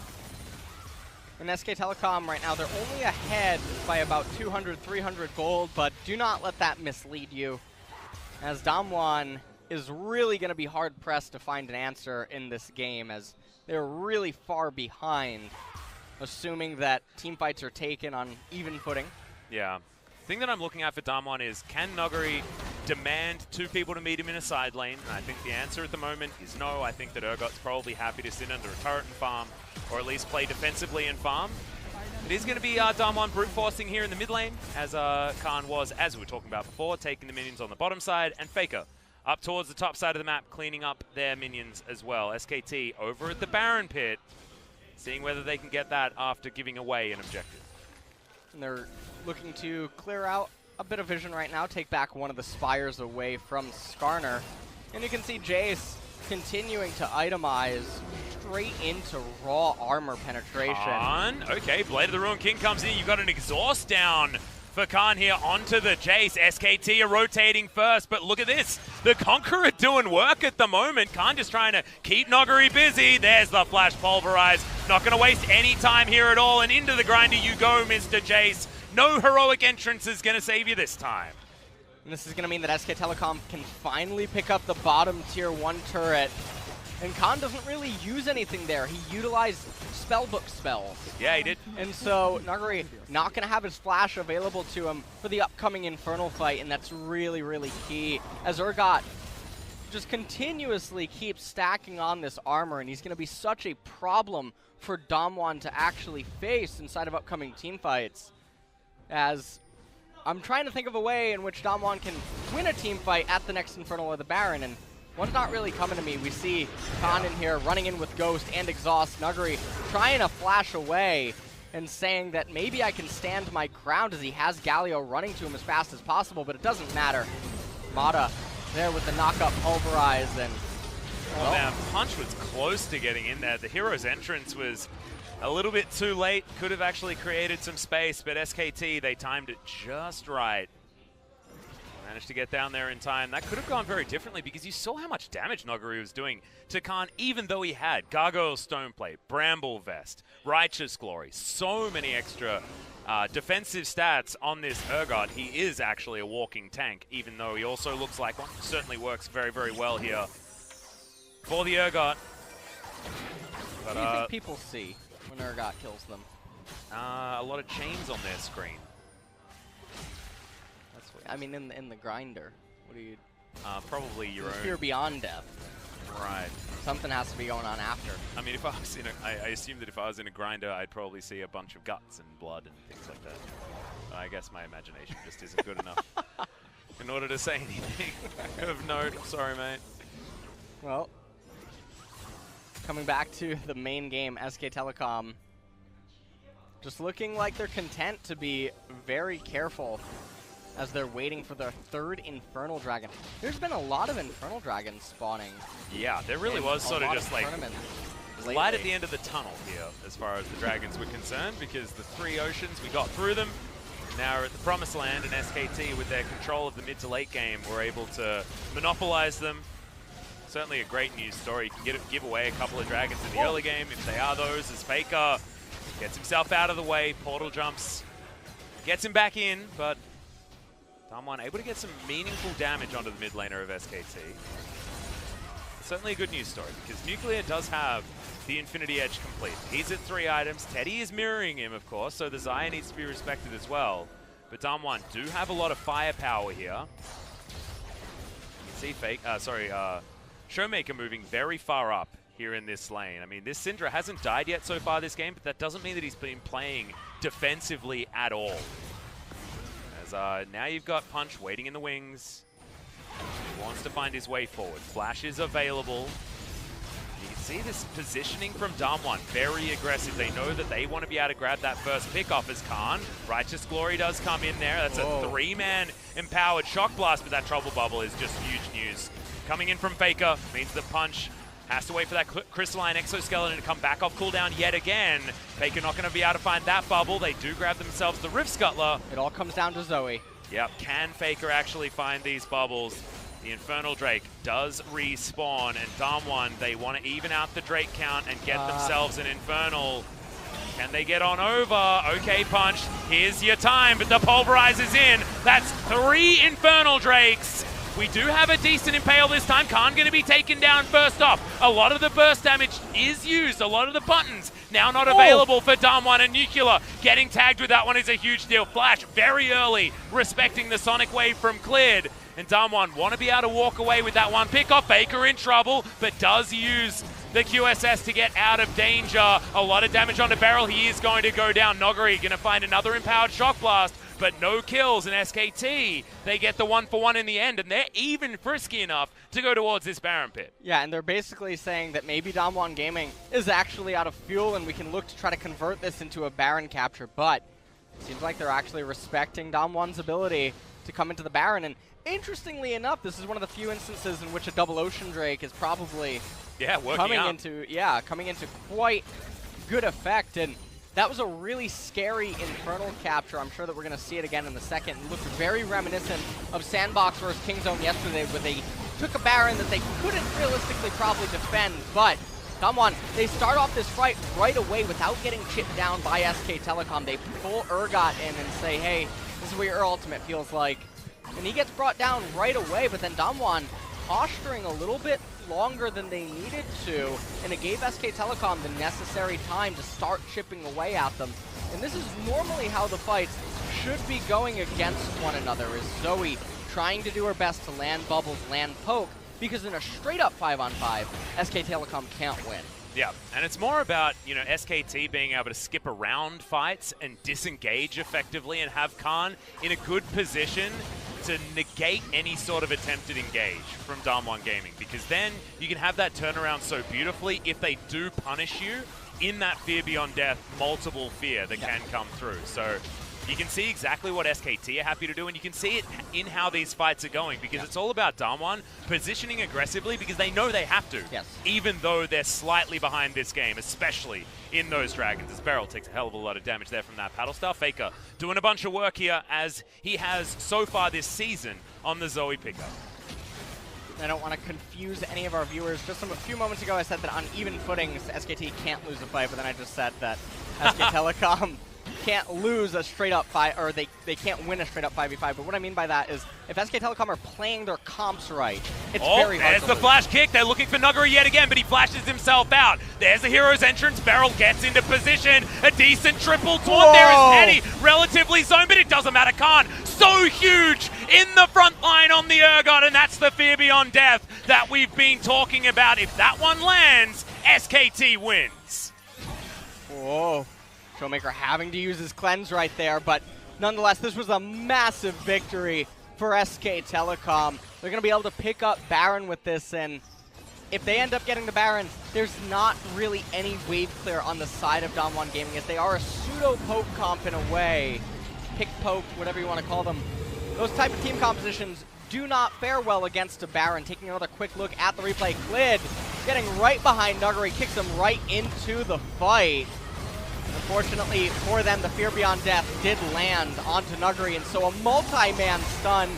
B: And SK Telecom right now, they're only ahead by about 200, 300 gold, but do not let that mislead you, as DAMWON is really going to be hard-pressed to find an answer in this game, as they're really far behind, assuming that team fights are taken on even footing.
A: Yeah. The thing that I'm looking at for DAMWON is, can Nuguri demand two people to meet him in a side lane? And I think the answer at the moment is no. I think that Urgot's probably happy to sit under a turret and farm, or at least play defensively and farm. It is going to be DAMWON brute forcing here in the mid lane, as Khan was, as we were talking about before, taking the minions on the bottom side, and Faker up towards the top side of the map, cleaning up their minions as well. SKT over at the Baron pit, seeing whether they can get that after giving away an objective.
B: And they're looking to clear out a bit of vision right now, take back one of the Spires away from Skarner. And you can see Jace continuing to itemize straight into raw armor penetration.
A: Khan, okay, Blade of the Ruined King comes in. You've got an exhaust down for Khan here onto the Jace. SKT are rotating first, but look at this. The Conqueror doing work at the moment. Khan just trying to keep Nuguri busy. There's the flash pulverize. Not going to waste any time here at all, and into the grinder you go, Mr. Jace. No heroic entrance is going to save you this time.
B: And this is going to mean that SK Telecom can finally pick up the bottom tier 1 turret. And Khan doesn't really use anything there. He utilized spellbook spells.
A: Yeah, he did.
B: And so Nuguri not going to have his flash available to him for the upcoming Infernal fight, and that's really, really key. As Urgot just continuously keeps stacking on this armor, and he's going to be such a problem for DAMWON to actually face inside of upcoming team fights. As I'm trying to think of a way in which DAMWON can win a team fight at the next Infernal or the Baron, and one's not really coming to me. We see Khan in here running in with Ghost and Exhaust. Nuguri trying to flash away and saying that maybe I can stand my ground as he has Galio running to him as fast as possible, but it doesn't matter. Mata there with the knock-up Pulverize, and
A: well, man, Punch was close to getting in there. The hero's entrance was a little bit too late. Could have actually created some space, but SKT, they timed it just right. Managed to get down there in time. That could have gone very differently because you saw how much damage Nuguri was doing to Khan, even though he had Gargoyle Stoneplate, Bramble Vest, Righteous Glory, so many extra defensive stats on this Urgot. He is actually a walking tank, even though he also looks like one. Certainly works very, very well here for the Urgot.
B: What do you think people see when Urgot kills them?
A: A lot of chains on their screen.
B: I mean, in the grinder. What do you?
A: Probably your own.
B: Fear beyond death.
A: Right.
B: Something has to be going on after.
A: I mean, if I was in I assume that if I was in a grinder, I'd probably see a bunch of guts and blood and things like that. But I guess my imagination just isn't good enough in order to say anything of note. Sorry, mate.
B: Well, coming back to the main game, SK Telecom just looking like they're content to be very careful as they're waiting for their third Infernal Dragon. There's been a lot of Infernal Dragons spawning.
A: Yeah, there really was sort of just like
B: lately.
A: Light at the end of the tunnel here as far as the dragons were concerned, because the three oceans, we got through them. Now we're at the Promised Land, and SKT, with their control of the mid to late game, were able to monopolize them. Certainly a great news story. You can give away a couple of dragons in the early game if they are those, as Faker gets himself out of the way, portal jumps, gets him back in, but DAMWON able to get some meaningful damage onto the mid laner of SKT. Certainly a good news story, because Nuclear does have the Infinity Edge complete. He's at 3 items. Teddy is mirroring him, of course, so the Xayah needs to be respected as well. But DAMWON do have a lot of firepower here. You can see Showmaker moving very far up here in this lane. I mean, this Syndra hasn't died yet so far this game, but that doesn't mean that he's been playing defensively at all. Now you've got Punch waiting in the wings. He wants to find his way forward. Flash is available. You can see this positioning from DAMWON, very aggressive. They know that they want to be able to grab that first pick off as Khan. Righteous Glory does come in there. That's a 3-man empowered Shock Blast, but that Trouble Bubble is just huge news. Coming in from Faker means that Punch has to wait for that Crystalline Exoskeleton to come back off cooldown yet again. Faker not going to be able to find that bubble. They do grab themselves the Rift Scuttler.
B: It all comes down to Zoe.
A: Yep, can Faker actually find these bubbles? The Infernal Drake does respawn, and DAMWON, they want to even out the Drake count and get themselves an Infernal. Can they get on over? Okay, Punch, here's your time, but the Pulverize is in. That's 3 Infernal Drakes. We do have a decent Impale this time. Khan going to be taken down first off. A lot of the burst damage is used. A lot of the buttons now not available for DAMWON, and Nuclear getting tagged with that one is a huge deal. Flash very early, respecting the Sonic Wave from Cleared. And DAMWON want to be able to walk away with that one pick off. Faker in trouble, but does use the QSS to get out of danger. A lot of damage onto Beryl. He is going to go down. Nuguri going to find another Empowered Shock Blast, but no kills, and SKT, they get the 1-for-1 in the end, and they're even frisky enough to go towards this Baron Pit.
B: Yeah, and they're basically saying that maybe DAMWON Gaming is actually out of fuel, and we can look to try to convert this into a Baron capture, but it seems like they're actually respecting DAMWON's ability to come into the Baron, and interestingly enough, this is one of the few instances in which a double Ocean Drake is probably coming into quite good effect, and that was a really scary Infernal capture. I'm sure that we're going to see it again in the second. It looked very reminiscent of Sandbox versus Kingzone yesterday, where they took a Baron that they couldn't realistically probably defend. But DAMWON, they start off this fight right away without getting chipped down by SK Telecom. They pull Urgot in and say, hey, this is what your ultimate feels like. And he gets brought down right away, but then DAMWON posturing a little bit longer than they needed to, and it gave SK Telecom the necessary time to start chipping away at them. And this is normally how the fights should be going against one another, is Zoe trying to do her best to land bubbles, land poke, because in a straight-up 5-on-5, SK Telecom can't win.
A: Yeah, and it's more about, you know, SKT being able to skip around fights and disengage effectively and have Khan in a good position to negate any sort of attempted engage from DAMWON Gaming, because then you can have that turnaround so beautifully if they do punish you in that fear beyond death, multiple fear that can come through. So you can see exactly what SKT are happy to do, and you can see it in how these fights are going, because it's all about DAMWON positioning aggressively because they know they have to, even though they're slightly behind this game, especially in those dragons. As Beryl takes a hell of a lot of damage there from that paddle star. Faker doing a bunch of work here, as he has so far this season on the Zoe pickup.
B: I don't want to confuse any of our viewers. Just a few moments ago I said that on even footings, SKT can't lose a fight, but then I just said that SK Telecom can't lose a straight-up fight, or they can't win a straight-up 5v5. But what I mean by that is, if SK Telecom are playing their comps right, it's very hard to
A: there's the
B: lose.
A: flash kick. They're looking for Nuggery yet again, but he flashes himself out. There's the hero's entrance. Beryl gets into position. A decent triple taunt there is Penny. Relatively zoned, but it doesn't matter. Khan, so huge in the front line on the Urgot, and that's the fear beyond death that we've been talking about. If that one lands, SKT wins.
B: Whoa. Showmaker having to use his cleanse right there, but nonetheless, this was a massive victory for SK Telecom. They're going to be able to pick up Baron with this, and if they end up getting the Baron, there's not really any wave clear on the side of DAMWON Gaming, as they are a pseudo-poke comp in a way. Pick poke, whatever you want to call them. Those type of team compositions do not fare well against a Baron. Taking another quick look at the replay, Clid getting right behind Nuggery, kicks him right into the fight. Unfortunately for them, the Fear Beyond Death did land onto Nuggery, and so a multi-man stun.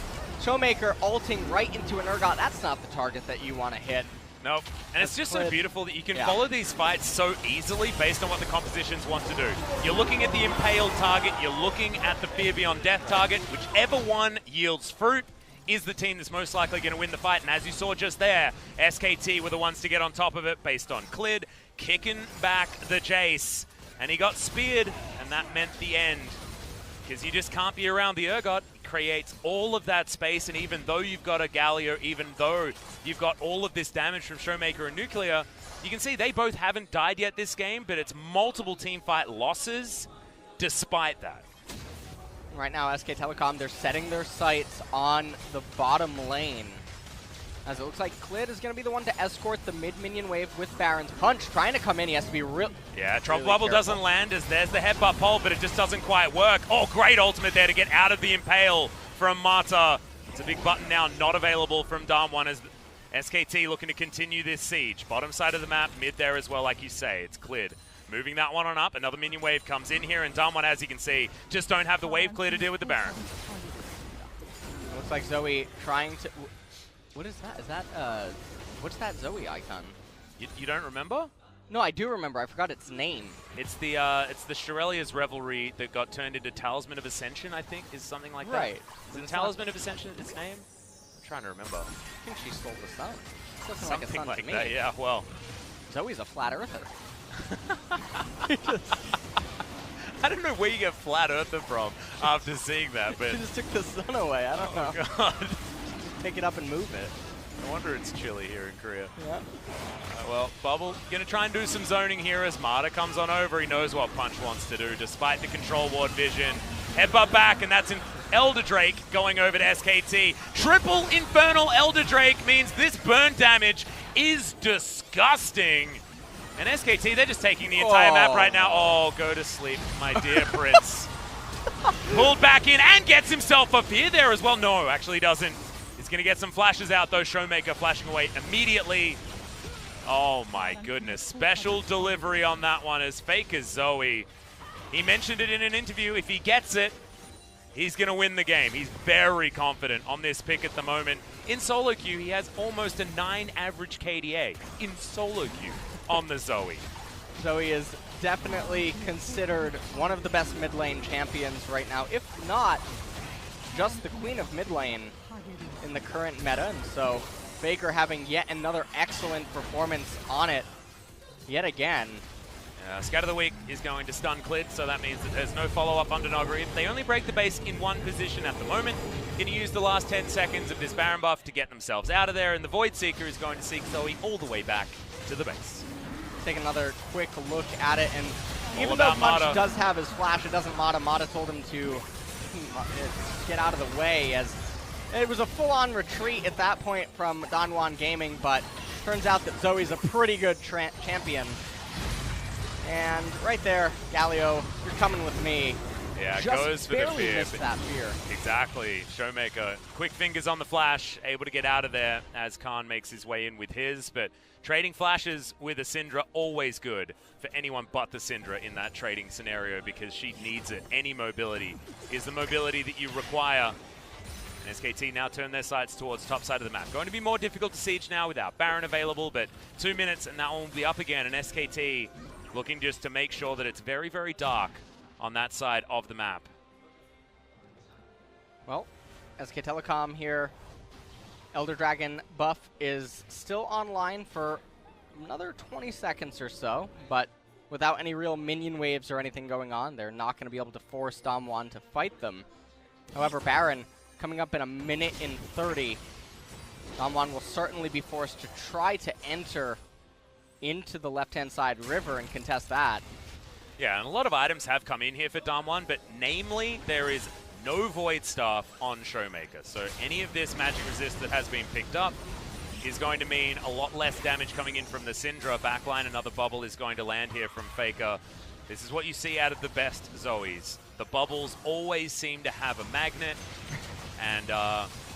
B: Showmaker ulting right into an Urgot. That's not the target that you want to hit.
A: Nope. And it's just so beautiful that you can follow these fights so easily based on what the compositions want to do. You're looking at the impaled target, you're looking at the Fear Beyond Death target. Whichever one yields fruit is the team that's most likely going to win the fight. And as you saw just there, SKT were the ones to get on top of it based on Clid kicking back the Jace. And he got speared, and that meant the end. Because you just can't be around the Urgot. It creates all of that space, and even though you've got a Galio, even though you've got all of this damage from Showmaker and Nuclear, you can see they both haven't died yet this game, but it's multiple team fight losses despite that.
B: Right now, SK Telecom, they're setting their sights on the bottom lane, as it looks like Clid is going to be the one to escort the mid-minion wave with Baron's punch. Trying to come in, he has to be real.
A: Yeah, Trouble Bubble doesn't land, as there's the headbutt pole, but it just doesn't quite work. Oh, great ultimate there to get out of the impale from Mata. It's a big button now, not available from DAMWON, as SKT looking to continue this siege. Bottom side of the map, mid there as well, like you say. It's Clid moving that one on up. Another minion wave comes in here, and DAMWON, as you can see, just don't have the wave clear to deal with the Baron.
B: It looks like Zoe trying to... What is that? Is that, what's that Zoe icon?
A: You don't remember?
B: No, I do remember. I forgot its name.
A: It's the Shirelia's Revelry that got turned into Talisman of Ascension, I think, is something like that.
B: Right.
A: Is it Talisman of Ascension its name? I'm trying to remember.
B: I think she stole the sun. Something
A: like a sun
B: to me.
A: That, yeah, well.
B: Zoe's a flat earther.
A: I don't know where you get flat earther from after seeing that, but...
B: She just took the sun away. I don't know.
A: God.
B: Pick it up and move it.
A: No wonder it's chilly here in Korea.
B: Yeah.
A: Well, Bubble gonna try and do some zoning here as Mata comes on over. He knows what Punch wants to do, despite the control ward vision. Headbutt back, and that's an Elder Drake going over to SKT. Triple Infernal Elder Drake means this burn damage is disgusting. And SKT, they're just taking the entire map right now. Oh, go to sleep, my dear Prince. Pulled back in and gets himself a fear there as well. No, actually doesn't. He's going to get some flashes out, though. Showmaker flashing away immediately. Oh, my goodness. Special delivery on that one as fake as Zoe. He mentioned it in an interview. If he gets it, he's going to win the game. He's very confident on this pick at the moment. In solo queue, he has almost a 9 average KDA in solo queue on the Zoe.
B: Zoe is definitely considered one of the best mid lane champions right now, if not just the queen of mid lane in the current meta, and so Faker having yet another excellent performance on it yet again.
A: Scout of the Week is going to stun Clid, so that means that there's no follow-up under Nogari. They only break the base in one position at the moment. Going to use the last 10 seconds of this Baron buff to get themselves out of there, and the Void Seeker is going to seek Zoe all the way back to the base.
B: Take another quick look at it, and even though Punch does have his flash, it doesn't matter. Mata told him to get out of the way, as it was a full-on retreat at that point from DAMWON Gaming, but turns out that Zoe's a pretty good champion. And right there, Galio, you're coming with me.
A: Yeah,
B: just
A: goes for the fear.
B: Missed that fear.
A: Exactly. Showmaker, quick fingers on the flash, able to get out of there as Khan makes his way in with his. But trading flashes with a Syndra, always good for anyone but the Syndra in that trading scenario, because she needs it. Any mobility is the mobility that you require. And SKT now turn their sights towards top side of the map. Going to be more difficult to siege now without Baron available, but 2 minutes and that one will be up again. And SKT looking just to make sure that it's very, very dark on that side of the map.
B: Well, SK Telecom here. Elder Dragon buff is still online for another 20 seconds or so, but without any real minion waves or anything going on, they're not going to be able to force DAMWON to fight them. However, Baron coming up in 1 minute and 30. DAMWON will certainly be forced to try to enter into the left-hand side river and contest that.
A: Yeah, and a lot of items have come in here for DAMWON, but namely, there is no Void Staff on Showmaker. So any of this magic resist that has been picked up is going to mean a lot less damage coming in from the Syndra backline. Another bubble is going to land here from Faker. This is what you see out of the best Zoes. The bubbles always seem to have a magnet, and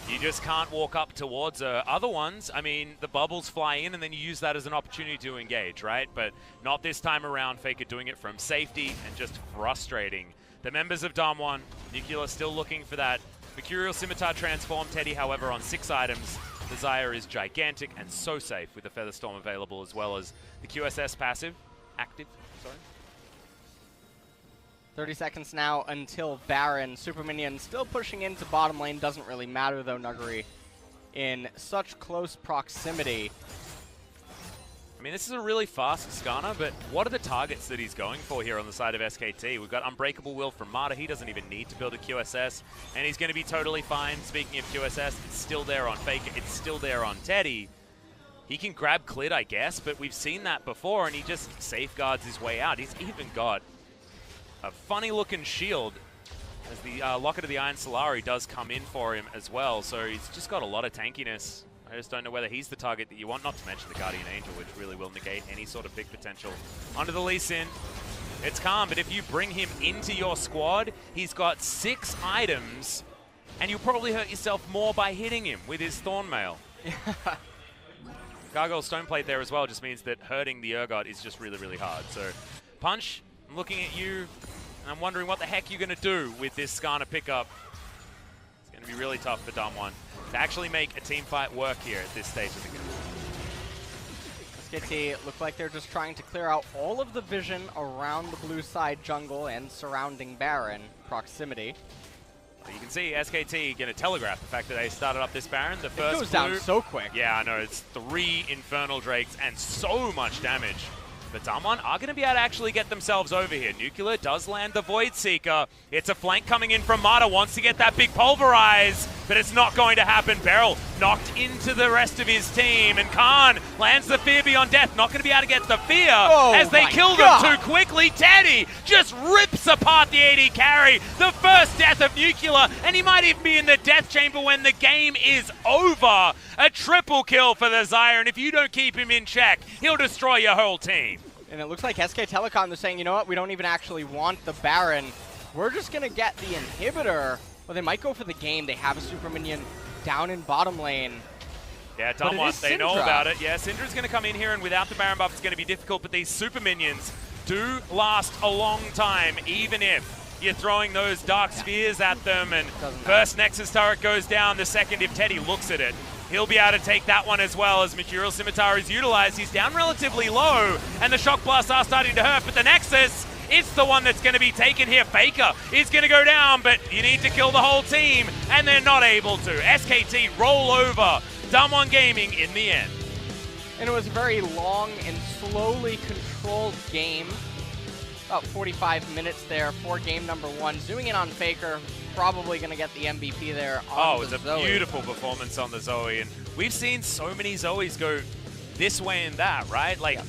A: you just can't walk up towards other ones. I mean, the bubbles fly in, and then you use that as an opportunity to engage, right? But not this time around. Faker doing it from safety and just frustrating the members of DAMWON. Nuclear still looking for that Mercurial Scimitar transform. Teddy, however, on 6 items. The Xayah is gigantic and so safe with the Featherstorm available, as well as the QSS passive. Active, sorry.
B: 30 seconds now until Baron. Super Minion still pushing into bottom lane. Doesn't really matter, though, Nuggery in such close proximity.
A: I mean, this is a really fast Skana, but what are the targets that he's going for here on the side of SKT? We've got Unbreakable Will from Mata. He doesn't even need to build a QSS, and he's going to be totally fine. Speaking of QSS, it's still there on Faker. It's still there on Teddy. He can grab Clid, I guess, but we've seen that before, and he just safeguards his way out. He's even got a funny-looking shield, as the Locket of the Iron Solari does come in for him as well, so he's just got a lot of tankiness. I just don't know whether he's the target that you want, not to mention the Guardian Angel, which really will negate any sort of big potential. Onto the Lee Sin. It's calm, but if you bring him into your squad, he's got 6 items, and you'll probably hurt yourself more by hitting him with his Thornmail. Gargoyle Stoneplate there as well just means that hurting the Urgot is just really, really hard. So, Punch, I'm looking at you, and I'm wondering what the heck you're going to do with this Skana pickup. It's going to be really tough for DAMWON to actually make a team fight work here at this stage of the game.
B: SKT look like they're just trying to clear out all of the vision around the blue side jungle and surrounding Baron proximity.
A: Well, you can see SKT going to telegraph the fact that they started up this Baron. The first
B: it goes down so quick.
A: Yeah, I know. It's 3 Infernal Drakes and so much damage. But DAMWON are going to be able to actually get themselves over here. Nuclear does land the Void Seeker. It's a flank coming in from Mata. Wants to get that big Pulverize, but it's not going to happen. Beryl knocked into the rest of his team, and Khan lands the Fear Beyond Death. Not going to be able to get the Fear as they kill them too quickly. Teddy just rips apart the AD carry. The first death of Nuclear, and he might even be in the death chamber when the game is over. A triple kill for the Xayah, and if you don't keep him in check, he'll destroy your whole team.
B: And it looks like SK Telecom is saying, you know what, we don't even actually want the Baron. We're just going to get the inhibitor. Well, they might go for the game. They have a Super Minion down in bottom lane.
A: Yeah, DAMWON, they know about it. Yeah, Syndra's going to come in here, and without the Baron buff, it's going to be difficult, but these Super Minions do last a long time, even if you're throwing those Dark Spheres at them, and first Nexus turret goes down, the second if Teddy looks at it. He'll be able to take that one as well as Mercurial Scimitar is utilized. He's down relatively low, and the Shock Blasts are starting to hurt, but the Nexus, it's the one that's going to be taken here. Faker is going to go down, but you need to kill the whole team, and they're not able to. SKT roll over DAMWON Gaming in the end.
B: And it was a very long and slowly controlled game. About 45 minutes there for game number 1. Zooming in on Faker, probably going to get the MVP there on
A: it's a
B: Zoe.
A: beautiful performance on the Zoe. And we've seen so many Zoes go this way and that, right? Like,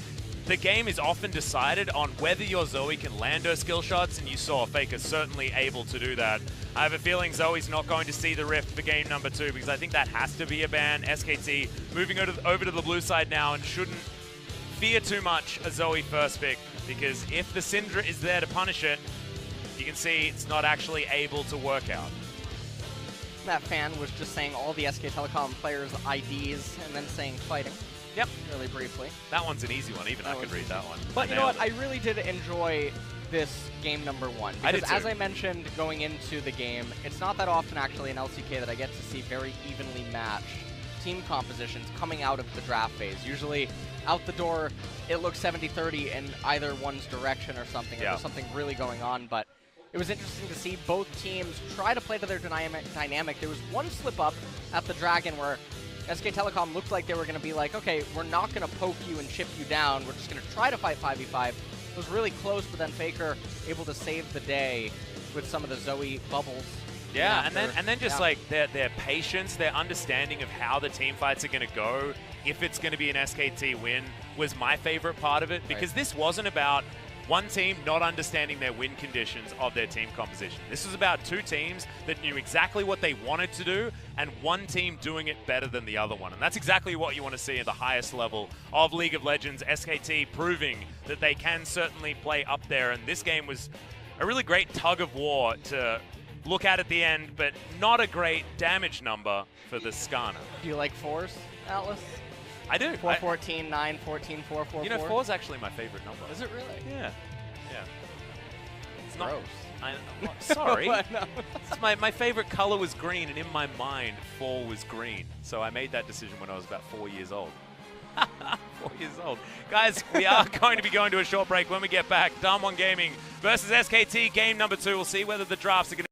A: the game is often decided on whether your Zoe can land her skill shots, and you saw Faker certainly able to do that. I have a feeling Zoe's not going to see the Rift for game number 2 because I think that has to be a ban. SKT moving over to the blue side now and shouldn't fear too much a Zoe first pick, because if the Syndra is there to punish it, you can see it's not actually able to work out.
B: That fan was just saying all the SK Telecom players' IDs and then saying fighting.
A: Yep.
B: Really briefly.
A: That one's an easy one. Even I could read that one.
B: But you know what? I really did enjoy this game number 1. Because as I mentioned going into the game, it's not that often actually in LCK that I get to see very evenly matched team compositions coming out of the draft phase. Usually out the door, it looks 70-30 in either one's direction or something. There's something really going on, but it was interesting to see both teams try to play to their dynamic. There was one slip up at the Dragon where SK Telecom looked like they were going to be like, okay, we're not going to poke you and chip you down. We're just going to try to fight 5v5. It was really close, but then Faker able to save the day with some of the Zoe bubbles.
A: Yeah, and then just like their patience, their understanding of how the team fights are going to go, if it's going to be an SKT win, was my favorite part of it, because this wasn't about one team not understanding their win conditions of their team composition. This was about two teams that knew exactly what they wanted to do, and one team doing it better than the other one. And that's exactly what you want to see at the highest level of League of Legends. SKT proving that they can certainly play up there, and this game was a really great tug of war to look at the end, but not a great damage number for the Skana.
B: Do you like 4s, Atlas?
A: I do.
B: 4-14, 9-14, 4-4-4.
A: You know, 4 is actually my favorite number.
B: Is it really?
A: Yeah. Yeah. It's
B: gross.
A: Not, sorry.
B: No.
A: It's my favorite color was green, and in my mind, 4 was green. So I made that decision when I was about 4 years old. 4 years old. Guys, we are going to be going to a short break. When we get back, DAMWON Gaming versus SKT, game number 2. We'll see whether the drafts are going to